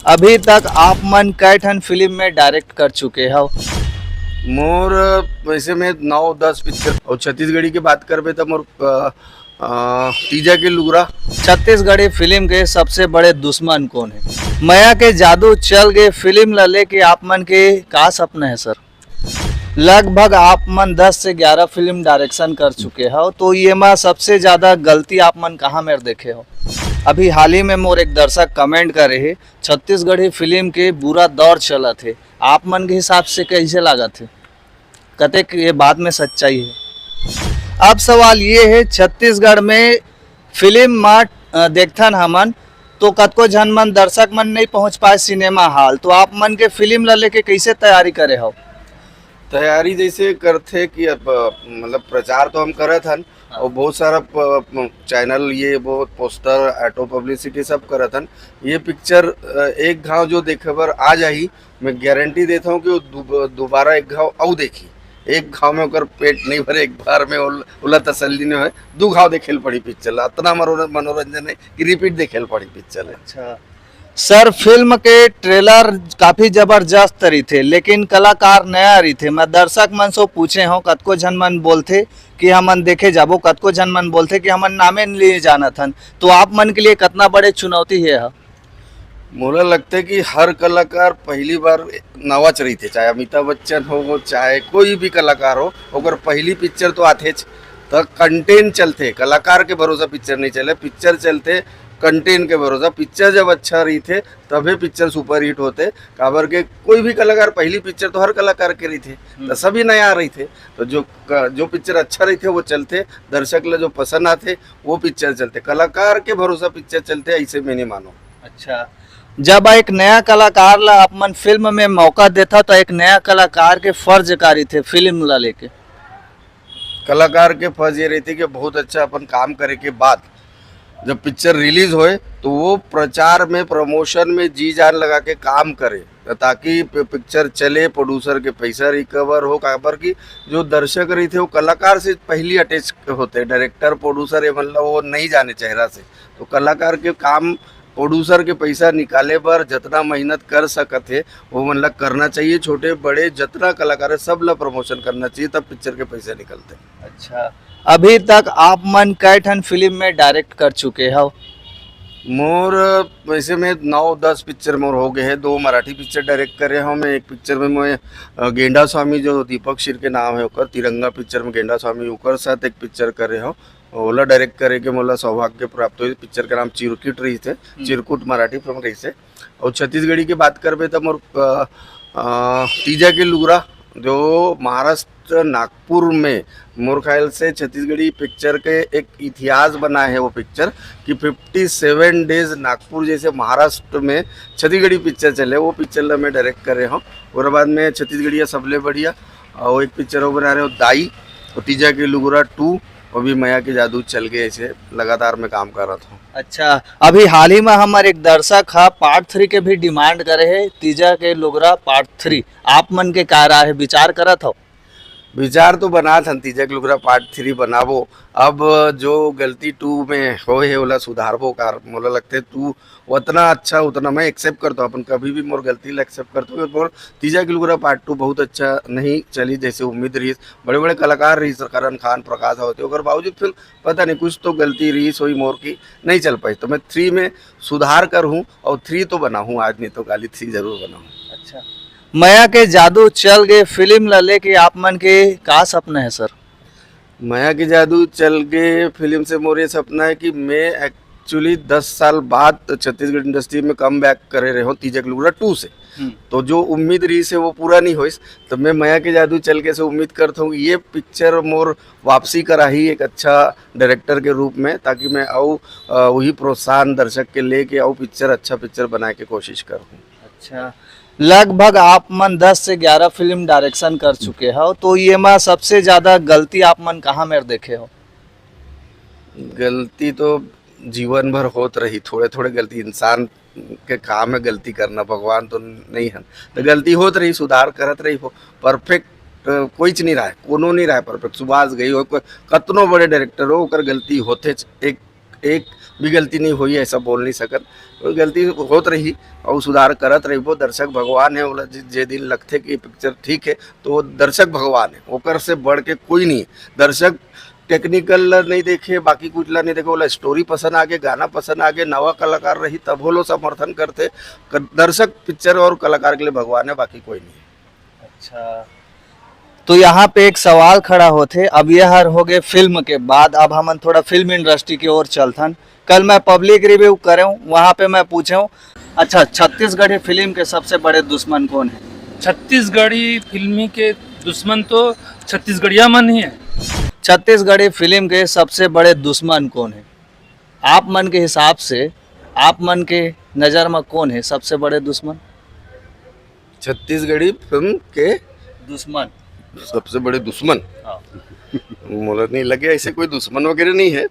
अभी तक आप मन कई ठन फिल्म में डायरेक्ट कर चुके हो। मोर वैसे में 9-10 पिक्चर और छत्तीसगढ़ी की बात करबे तो मोर तीजा के लुगरा। छत्तीसगढ़ी फिल्म के सबसे बड़े दुश्मन कौन है? माया के जादू चल गए फिल्म ला लेके आप मन के का सपना है सर? लगभग आप मन 10 से 11 फिल्म डायरेक्शन कर चुके हो, तो ये में सबसे ज्यादा गलती आप मन कहाँ में देखे हो? अभी हाल ही में मोर एक दर्शक कमेंट करे है छत्तीसगढ़ी फिल्म के बुरा दौर चला थे, आप मन के हिसाब से कैसे लगा थे? कते ये बात में सच्चाई है? अब सवाल ये है, छत्तीसगढ़ में फिल्म मार्ट देखथन हमन तो कतको झन मन दर्शक मन नहीं पहुंच पाए सिनेमा हॉल, तो आप मन के फिल्म ला लेके कैसे तैयारी करे हो? तैयारी जैसे करथे कि अब मतलब प्रचार तो हम करत हन और बहुत सारा चैनल ये बहुत पोस्टर ऑटो पब्लिसिटी सब करत हन। ये पिक्चर एक घाव जो देखे बर आ जाही, मैं गारंटी देता हूँ कि वो दोबारा एक घाव आउ देखी। एक घाव में ओकर पेट नहीं भरे, एक बार में उला तसल्ली नहीं है, दो घाव देखेल पड़ी पिक्चर। इतना मनोरंजन है कि रिपीट देखेल पड़ी पिक्चर। अच्छा सर, फिल्म के ट्रेलर काफी जबरदस्त रही थे, लेकिन कलाकार नया रही थे। मैं दर्शक मन से पूछे हूँ, कतको झन मन बोलते कि हमन देखे जाबो, कतको झन मन बोलते कि हमन नामे लिए जाना थन, तो आप मन के लिए कितना बड़े चुनौती है? मोला लगता है कि हर कलाकार पहली बार नवाच रही थे, चाहे अमिताभ बच्चन हो चाहे कोई भी कलाकार हो, ओकर पहली पिक्चर तो आते तो कंटेंट चलते, कलाकार के भरोसा पिक्चर नहीं चले, पिक्चर चलते कंटेंट के भरोसा। पिक्चर जब अच्छा रही थे तभी पिक्चर सुपर हिट होते, काबर के कोई भी कलाकार पहली पिक्चर तो हर कलाकार के रही थे, तो सभी नया रही थे, तो जो पिक्चर अच्छा रही थे वो चलते, दर्शक ला जो पसंद आते वो पिक्चर चलते, कलाकार के भरोसा पिक्चर चलते, ऐसे मैं नहीं मानो। अच्छा, जब एक नया कलाकार ला अपन फिल्म में मौका देता तो एक नया कलाकार के फर्ज कारी थे फिल्म ला लेके? कलाकार के फर्ज ये रहती कि बहुत अच्छा अपन काम करे के बाद जब पिक्चर रिलीज होए तो वो प्रचार में प्रमोशन में जी जान लगा के काम करे, ताकि पिक्चर चले, प्रोड्यूसर के पैसा रिकवर हो। काबर की जो दर्शक रही थे वो कलाकार से पहली अटैच होते, डायरेक्टर प्रोड्यूसर ये मतलब वो नहीं जाने चेहरा से, तो कलाकार के काम प्रोड्यूसर के पैसा निकाले पर जितना मेहनत कर सकत है वो मतलब करना चाहिए। छोटे बड़े जितना कलाकार है सब ला प्रमोशन करना चाहिए, तब पिक्चर के पैसे निकलते। अच्छा, अभी तक आप मन कई ठन फिल्म में डायरेक्ट कर चुके हो? मोर वैसे में 9-10 पिक्चर मोर हो गए हैं। 2 मराठी पिक्चर डायरेक्ट करे हूँ मैं। एक पिक्चर में मैं गेंडा स्वामी जो दीपक शिर के नाम है ओकर, तिरंगा पिक्चर में गेंडा स्वामी ओकर साथ एक पिक्चर करे हूँ, ओला डायरेक्ट करे के मोला सौभाग्य प्राप्त हुई। पिक्चर का नाम चिरकुट रही थे, चिरकुट मराठी फिल्म रही से। और छत्तीसगढ़ी की बात करबे तो मोर तीजा के लुगरा जो महाराष्ट्र नागपुर में, मोर ख्याल से छत्तीसगढ़ी पिक्चर के एक इतिहास बना है वो पिक्चर कि 57 डेज नागपुर जैसे महाराष्ट्र में छत्तीसगढ़ी पिक्चर चले, वो पिक्चर ला मैं डायरेक्ट कर रहा हूँ। और बाद में छत्तीसगढ़िया सबले बढ़िया और एक पिक्चर वो बना रहे हो दाई, और तीजा के लुगरा 2, और भी माया के जादू चल गए, ऐसे लगातार मैं काम कर रहा था। अच्छा, अभी हाल ही में हमारे एक दर्शक है पार्ट 3 के भी डिमांड करे है, तीजा के लुगरा पार्ट 3, आप मन के का राय है, विचार करत हो? विचार तो बना था तीजा के लुगरा पार्ट 3 बनाबो। अब जो गलती 2 में हो है ओला सुधारबो कार, मोला लगते तू उतना अच्छा उतना मैं एक्सेप्ट करता हूँ, अपन कभी भी मोर गलती ला एक्सेप्ट करता हूँ। मोर तीजा के लुगरा पार्ट 2 बहुत अच्छा नहीं चली जैसे उम्मीद रही। बड़े बड़े कलाकार रही, करण खान, प्रकाश होते, अगर बावजूद फिल्म पता नहीं कुछ तो गलती रही सोई मोर की नहीं चल पाई, तो मैं 3 में सुधार कर हूँ और 3 तो बना हूँ, आज नहीं तो गाली 3 जरूर बना हूँ। अच्छा, माया के जादू चल गए फिल्म ला लेके आप मन के का सपना है सर? माया के जादू चल गए फिल्म से मोर ये सपना है कि मैं एक्चुअली 10 साल बाद छत्तीसगढ़ इंडस्ट्री में कम बैक करे रहे हो तीजा के लुगरा 2 से। तो जो उम्मीद रही से वो पूरा नहीं हुई, तो मैं माया के जादू चल के से उम्मीद करता हूँ ये पिक्चर मोर वापसी करा ही एक अच्छा डायरेक्टर के रूप में, ताकि मैं आऊ वही प्रोत्साहन दर्शक के लेके आऊ पिक्चर अच्छा पिक्चर बनाए के कोशिश करूँ। अच्छा, लगभग आप मन 10 से 11 फिल्म डायरेक्शन कर चुके हो, तो ये में सबसे ज्यादा गलती आप मन कहाँ में देखे हो? गलती तो जीवन भर होत रही, थोड़े थोड़े गलती इंसान के काम है गलती करना, भगवान तो नहीं है, तो गलती होत रही, सुधार करत रही हो। परफेक्ट कोई नहीं रहा है, कोनो नहीं रहा है परफेक्ट। सुभाष गई हो कतनो बड़े डायरेक्टर हो ओकर गलती होते, एक भी गलती नहीं हुई ऐसा बोल नहीं सकत। कोई गलती होत रही और सुधार करत रही। वो दर्शक भगवान है, बोला जे दिन लगते कि पिक्चर ठीक है तो वो दर्शक भगवान है, ओकर से बढ़ के कोई नहीं है। दर्शक टेक्निकल नहीं देखे, बाकी कुछ ला नहीं देखे, बोला स्टोरी पसंद आ गए, गाना पसंद आ गए, नवा कलाकार रही तब वो लोग समर्थन करते। दर्शक पिक्चर और कलाकार के लिए भगवान है, बाकी कोई नहीं है। अच्छा, तो यहाँ पे एक सवाल खड़ा होते, अब यह हर हो गए फिल्म के बाद, अब हम थोड़ा फिल्म इंडस्ट्री की ओर चलथन। कल मैं पब्लिक रिव्यू करे हूँ, वहाँ पे मैं पूछे हूँ, अच्छा छत्तीसगढ़ी फिल्म के सबसे बड़े दुश्मन कौन है? छत्तीसगढ़ी फिल्मी के दुश्मन तो छत्तीसगढ़िया मन ही है। छत्तीसगढ़ी फिल्म के सबसे बड़े दुश्मन कौन है? आप मन के हिसाब से, आप मन के नज़र में कौन है सबसे बड़े दुश्मन? छत्तीसगढ़ी फिल्म के दुश्मन सबसे बड़े दुश्मन, हाँ। मुझे नहीं लगे ऐसे कोई दुश्मन वगैरह नहीं है।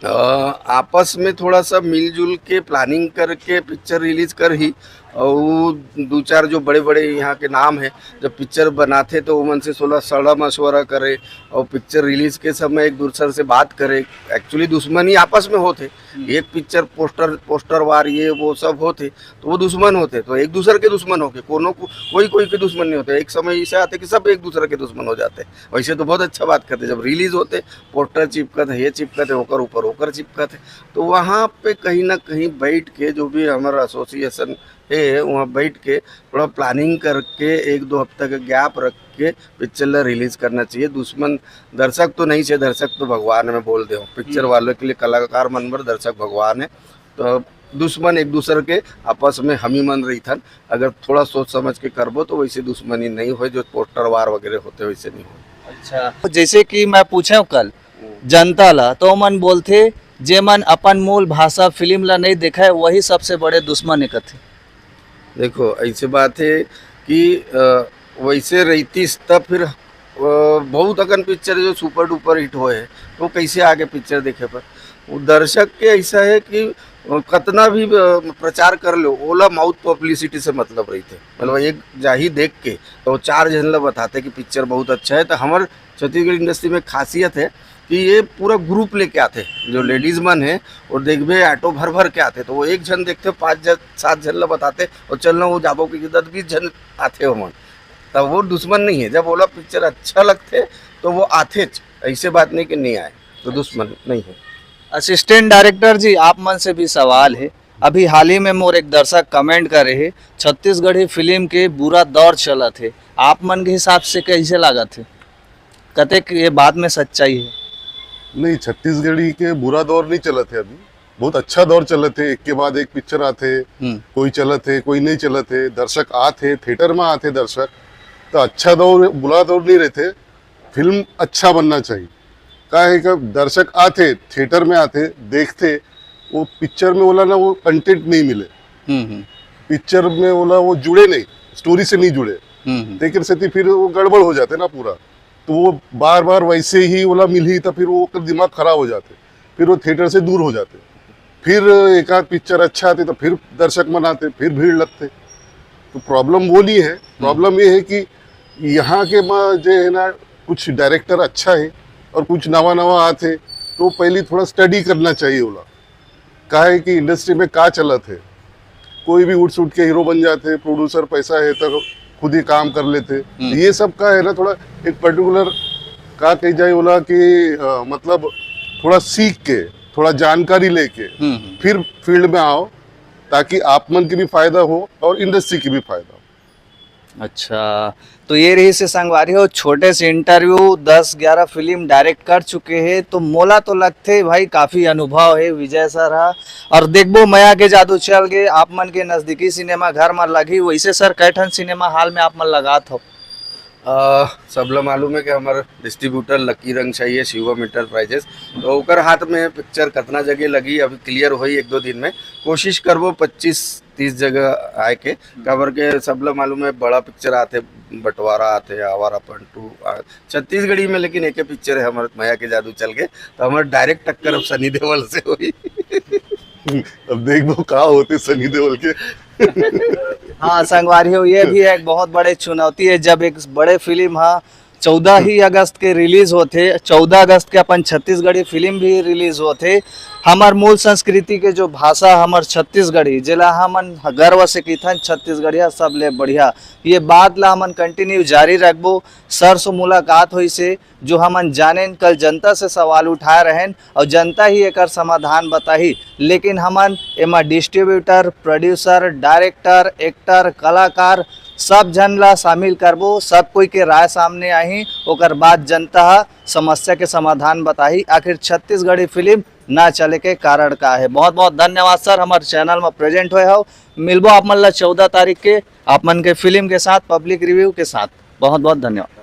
आपस में थोड़ा सा मिलजुल के प्लानिंग करके पिक्चर रिलीज कर ही, और दो चार जो बड़े बड़े यहाँ के नाम हैं जब पिक्चर बनाते तो वो मन से 16 सलाह मशवरा करे और पिक्चर रिलीज के समय एक दूसरे से बात करे। एक्चुअली दुश्मनी आपस में होते, एक पिक्चर पोस्टर वार ये वो सब होते तो वो दुश्मन होते, तो एक दूसरे के दुश्मन होके कोई के दुश्मन नहीं होते। एक समय ऐसे आते कि सब एक दूसरे के दुश्मन हो जाते। वैसे तो बहुत अच्छा बात करते, जब रिलीज होते पोस्टर चिपकते, ये चिपकते, होकर चिपकते, तो वहाँ पे कहीं ना कहीं बैठ के जो भी हमारा एसोसिएशन है वहाँ बैठ के थोड़ा प्लानिंग करके 1-2 हफ्ते का गैप रख के पिक्चर रिलीज करना चाहिए। दुश्मन दर्शक तो नहीं है, दर्शक तो भगवान है, मैं बोल दे हूँ। पिक्चर वालों के लिए कलाकार मन पर दर्शक भगवान है, तो दुश्मन एक दूसरे के आपस में हम ही मन रही थन। अगर थोड़ा सोच समझ के करबो तो वैसे दुश्मनी नहीं हो, जो पोस्टर वार वगैरह होते वैसे नहीं हो। अच्छा, जैसे कि मैं पूछे कल जनता ला, तो मन बोलते जे मन अपन मूल भाषा फिल्म ला नहीं देखा है वही सबसे बड़े दुश्मन थे। देखो ऐसे बात है कि वैसे रहती तब फिर बहुत अगन पिक्चर जो सुपर डुपर हिट हुए है तो कैसे आगे पिक्चर देखे पर वो दर्शक के ऐसा है कि कितना भी प्रचार कर लो, ओला माउथ पब्लिसिटी से मतलब रही थे। मतलब एक जाही देख के तो 4 जन ला बताते कि पिक्चर बहुत अच्छा है। तो हमारे छत्तीसगढ़ इंडस्ट्री में खासियत है कि ये पूरा ग्रुप लेके आते, जो लेडीज मन है और देखबे ऑटो भर के आते, तो वो एक जन देखते 5-7 जन ला बताते और चलना वो जाबो कि 10-20 जन आते हो मन। तब वो दुश्मन नहीं है, जब बोला पिक्चर अच्छा लगते तो वो आते, ऐसे बात नहीं कि नहीं आए, तो दुश्मन नहीं है। असिस्टेंट डायरेक्टर जी, आप मन से भी सवाल है। अभी हाल ही में मोर एक दर्शक कमेंट करे है छत्तीसगढ़ी फिल्म के बुरा दौर चला थे, आप मन के हिसाब से कैसे लगा थे? कहते कि ये बात में सच्चाई है? नहीं, छत्तीसगढ़ी के बुरा दौर नहीं चला थे, अभी बहुत अच्छा दौर चले थे। एक के बाद एक पिक्चर आते, कोई चले थे कोई नहीं चले थे, दर्शक आते थिएटर में आते दर्शक, तो अच्छा दौर बुरा दौर नहीं रहते। फिल्म अच्छा बनना चाहिए, क्या है कि दर्शक आते थिएटर में आते देखते, वो पिक्चर में बोला ना वो कंटेंट नहीं मिले, पिक्चर में बोला वो जुड़े नहीं, स्टोरी से नहीं जुड़े, लेकिन से फिर वो गड़बड़ हो जाते ना पूरा, तो वो बार बार वैसे ही बोला मिल ही, तो फिर वो दिमाग खराब हो जाते, फिर वो थिएटर से दूर हो जाते। फिर एक आध पिक्चर अच्छा आते तो फिर दर्शक मनाते, फिर भीड़ लगते। तो प्रॉब्लम वो नहीं है, प्रॉब्लम ये है कि यहाँ के जो है ना कुछ डायरेक्टर अच्छा है और कुछ नवा आते, तो पहले थोड़ा स्टडी करना चाहिए। बोला क्या है कि इंडस्ट्री में क्या चलत है, कोई भी उठ सुट के हीरो बन जाते, प्रोड्यूसर पैसा है तो खुद ही काम कर लेते। ये सब का है ना थोड़ा एक पर्टिकुलर का कही जाए बोला कि मतलब थोड़ा सीख के, थोड़ा जानकारी लेके फिर फील्ड में आओ, ताकि आप मन की भी फायदा हो और इंडस्ट्री की भी फायदा हो। अच्छा, तो ये रही से संगवारी हो छोटे से इंटरव्यू, 10-11 फिल्म डायरेक्ट कर चुके हैं, तो मोला तो लगते भाई काफी अनुभव है विजय सर हा। और देखबो माया के जादू चल गए, आप मन के नजदीकी सिनेमा घर में लगी, वैसे सर कैठन सिनेमा हॉल में आप मन लगात हो? सब लोग मालूम है कि हमारे डिस्ट्रीब्यूटर लकी रंग चाहिए शिवम इंटरप्राइजेस, तो ओकर हाथ में पिक्चर कितना जगह लगी अभी क्लियर हुई 1-2 दिन में। कोशिश करबो 25-30 जगह आए के कवर के। सब लोग मालूम है बड़ा पिक्चर आते, बंटवारा आते, आवारापन 2 छत्तीसगढ़ी में, लेकिन एक पिक्चर है हमारे माया के जादू चल गए, तो हमारे डायरेक्ट टक्कर अब सनी देओल से हुई। अब देखो कहाँ होते सनी देओल के। हाँ संगवारी हो, ये भी एक बहुत बड़े चुनौती है जब एक बड़े फिल्म हाँ 14 ही अगस्त के रिलीज होते, 14 अगस्त के अपन छत्तीसगढ़ी फिल्म भी रिलीज होते। हमार मूल संस्कृति के जो भाषा हमार छत्तीसगढ़ी जिला हमन गर्व से किथन छत्तीसगढ़िया सब ले बढ़िया, ये बात ला हमन कंटिन्यू जारी रखबो। सर से मुलाकात हुई से जो हमन जाने कल जनता से सवाल उठाए रहें और जनता ही एक समाधान बताही, लेकिन हमन एमा डिस्ट्रीब्यूटर, प्रोड्यूसर, डायरेक्टर, एक्टर, कलाकार सब जन ला शामिल करबो। सब कोई के राय सामने आही, ओकर बाद जनता समस्या के समाधान बताही आखिर छत्तीसगढ़ी फिल्म ना चले के कारण का है। बहुत बहुत धन्यवाद सर हमारे चैनल में प्रेजेंट हुए हो। मिलबो आप मन ला 14 तारीख के आप मन के फिल्म के साथ, पब्लिक रिव्यू के साथ। बहुत बहुत धन्यवाद।